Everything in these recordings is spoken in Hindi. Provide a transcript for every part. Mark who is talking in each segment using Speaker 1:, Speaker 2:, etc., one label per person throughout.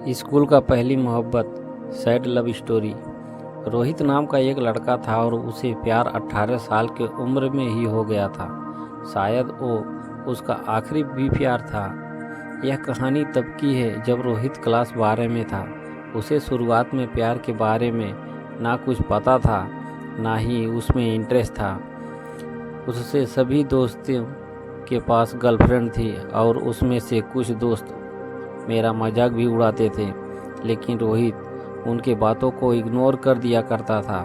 Speaker 1: स्कूल का पहली मोहब्बत, सैड लव स्टोरी। रोहित नाम का एक लड़का था और उसे प्यार 18 साल की उम्र में ही हो गया था। शायद वो उसका आखिरी भी प्यार था। यह कहानी तब की है जब रोहित क्लास 12 में था। उसे शुरुआत में प्यार के बारे में ना कुछ पता था, ना ही उसमें इंटरेस्ट था। उससे सभी दोस्तों के पास गर्लफ्रेंड थी और उसमें से कुछ दोस्त मेरा मजाक भी उड़ाते थे, लेकिन रोहित उनके बातों को इग्नोर कर दिया करता था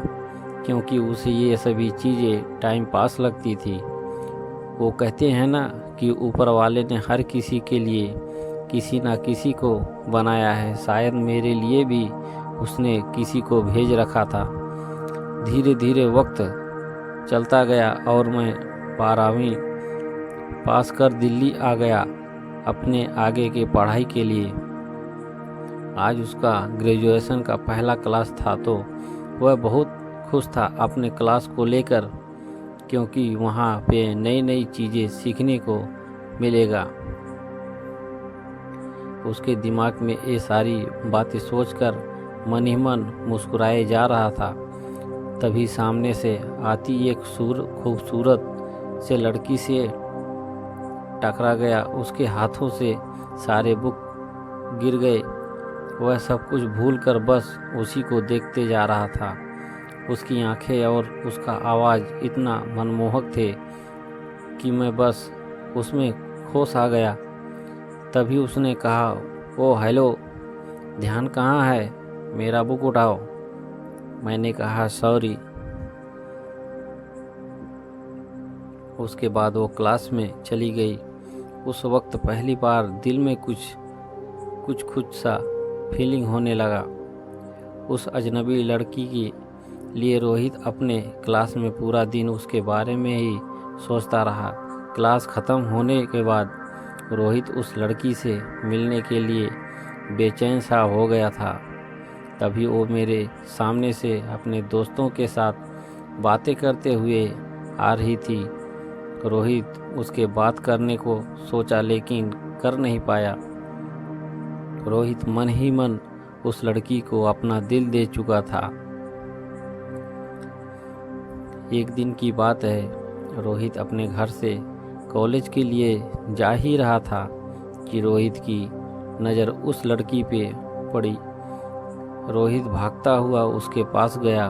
Speaker 1: क्योंकि उसे ये सभी चीज़ें टाइम पास लगती थी। वो कहते हैं ना कि ऊपर वाले ने हर किसी के लिए किसी ना किसी को बनाया है, शायद मेरे लिए भी उसने किसी को भेज रखा था। धीरे धीरे वक्त चलता गया और मैं 12वीं पास कर दिल्ली आ गया अपने आगे की पढ़ाई के लिए। आज उसका ग्रेजुएशन का पहला क्लास था तो वह बहुत खुश था अपने क्लास को लेकर, क्योंकि वहाँ पे नई नई चीज़ें सीखने को मिलेगा। उसके दिमाग में ये सारी बातें सोचकर मन ही मन मुस्कुराए जा रहा था। तभी सामने से आती एक खूबसूरत से लड़की से टकरा गया। उसके हाथों से सारे बुक गिर गए। वह सब कुछ भूलकर बस उसी को देखते जा रहा था। उसकी आंखें और उसका आवाज़ इतना मनमोहक थे कि मैं बस उसमें खो सा गया। तभी उसने कहा, ओ हेलो, ध्यान कहाँ है, मेरा बुक उठाओ। मैंने कहा सॉरी। उसके बाद वो क्लास में चली गई। उस वक्त पहली बार दिल में कुछ सा फीलिंग होने लगा। उस अजनबी लड़की के लिए रोहित अपने क्लास में पूरा दिन उसके बारे में ही सोचता रहा। क्लास ख़त्म होने के बाद रोहित उस लड़की से मिलने के लिए बेचैन सा हो गया था। तभी वो मेरे सामने से अपने दोस्तों के साथ बातें करते हुए आ रही थी। रोहित उसके बात करने को सोचा लेकिन कर नहीं पाया। रोहित मन ही मन उस लड़की को अपना दिल दे चुका था। एक दिन की बात है, रोहित अपने घर से कॉलेज के लिए जा ही रहा था कि रोहित की नज़र उस लड़की पे पड़ी। रोहित भागता हुआ उसके पास गया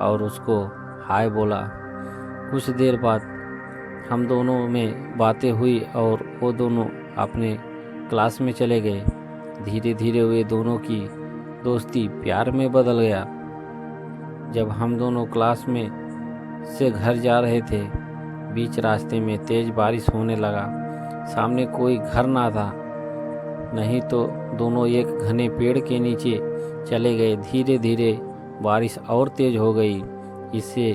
Speaker 1: और उसको हाय बोला। कुछ देर बाद हम दोनों में बातें हुई और वो दोनों अपने क्लास में चले गए। धीरे धीरे वे दोनों की दोस्ती प्यार में बदल गया। जब हम दोनों क्लास में से घर जा रहे थे, बीच रास्ते में तेज़ बारिश होने लगा। सामने कोई घर ना था, नहीं तो दोनों एक घने पेड़ के नीचे चले गए। धीरे धीरे बारिश और तेज़ हो गई। इससे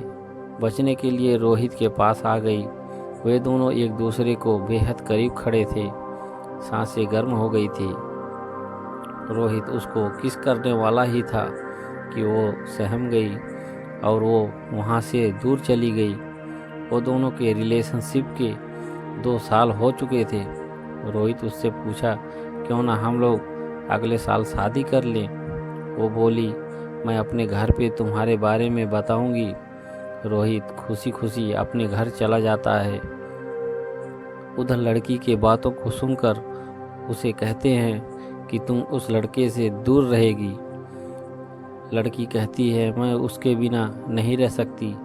Speaker 1: बचने के लिए रोहित के पास आ गई। वे दोनों एक दूसरे को बेहद करीब खड़े थे। सांसें गर्म हो गई थी। रोहित उसको किस करने वाला ही था कि वो सहम गई और वो वहाँ से दूर चली गई। वो दोनों के रिलेशनशिप के 2 साल हो चुके थे। रोहित उससे पूछा, क्यों ना हम लोग अगले साल शादी कर लें। वो बोली, मैं अपने घर पे तुम्हारे बारे में बताऊंगी। रोहित खुशी खुशी अपने घर चला जाता है। उधर लड़की के बातों को सुनकर उसे कहते हैं कि तुम उस लड़के से दूर रहेगी। लड़की कहती है, मैं उसके बिना नहीं रह सकती,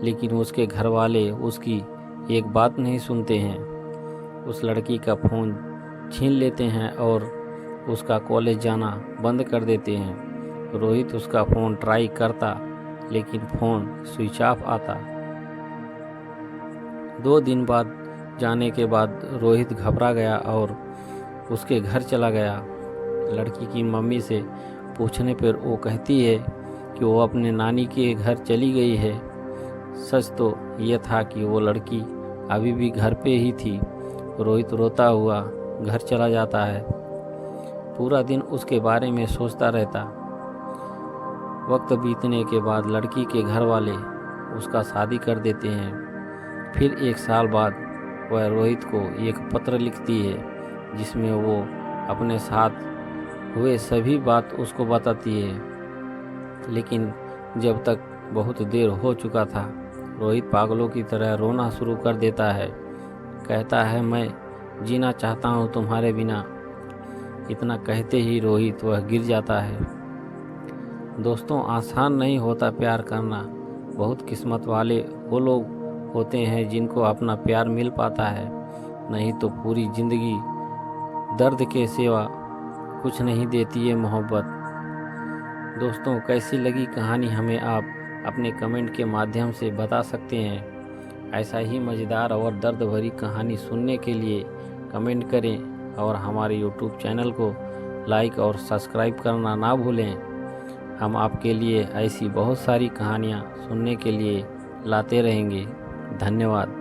Speaker 1: लेकिन उसके घर वाले उसकी एक बात नहीं सुनते हैं। उस लड़की का फ़ोन छीन लेते हैं और उसका कॉलेज जाना बंद कर देते हैं। रोहित उसका फ़ोन ट्राई करता, लेकिन फ़ोन स्विच ऑफ आता। 2 दिन बाद जाने के बाद रोहित घबरा गया और उसके घर चला गया। लड़की की मम्मी से पूछने पर वो कहती है कि वो अपने नानी के घर चली गई है। सच तो ये था कि वो लड़की अभी भी घर पे ही थी। रोहित रोता हुआ घर चला जाता है। पूरा दिन उसके बारे में सोचता रहता। वक्त बीतने के बाद लड़की के घर वाले उसका शादी कर देते हैं। फिर 1 साल बाद वह रोहित को एक पत्र लिखती है जिसमें वो अपने साथ हुए सभी बात उसको बताती है। लेकिन जब तक बहुत देर हो चुका था, रोहित पागलों की तरह रोना शुरू कर देता है। कहता है, मैं जीना चाहता हूँ तुम्हारे बिना। इतना कहते ही रोहित वह गिर जाता है। दोस्तों, आसान नहीं होता प्यार करना। बहुत किस्मत वाले वो लोग होते हैं जिनको अपना प्यार मिल पाता है, नहीं तो पूरी ज़िंदगी दर्द के सिवा कुछ नहीं देती है मोहब्बत। दोस्तों, कैसी लगी कहानी हमें आप अपने कमेंट के माध्यम से बता सकते हैं। ऐसा ही मज़ेदार और दर्द भरी कहानी सुनने के लिए कमेंट करें और हमारे यूट्यूब चैनल को लाइक और सब्सक्राइब करना ना भूलें। हम आपके लिए ऐसी बहुत सारी कहानियाँ सुनने के लिए लाते रहेंगे। धन्यवाद।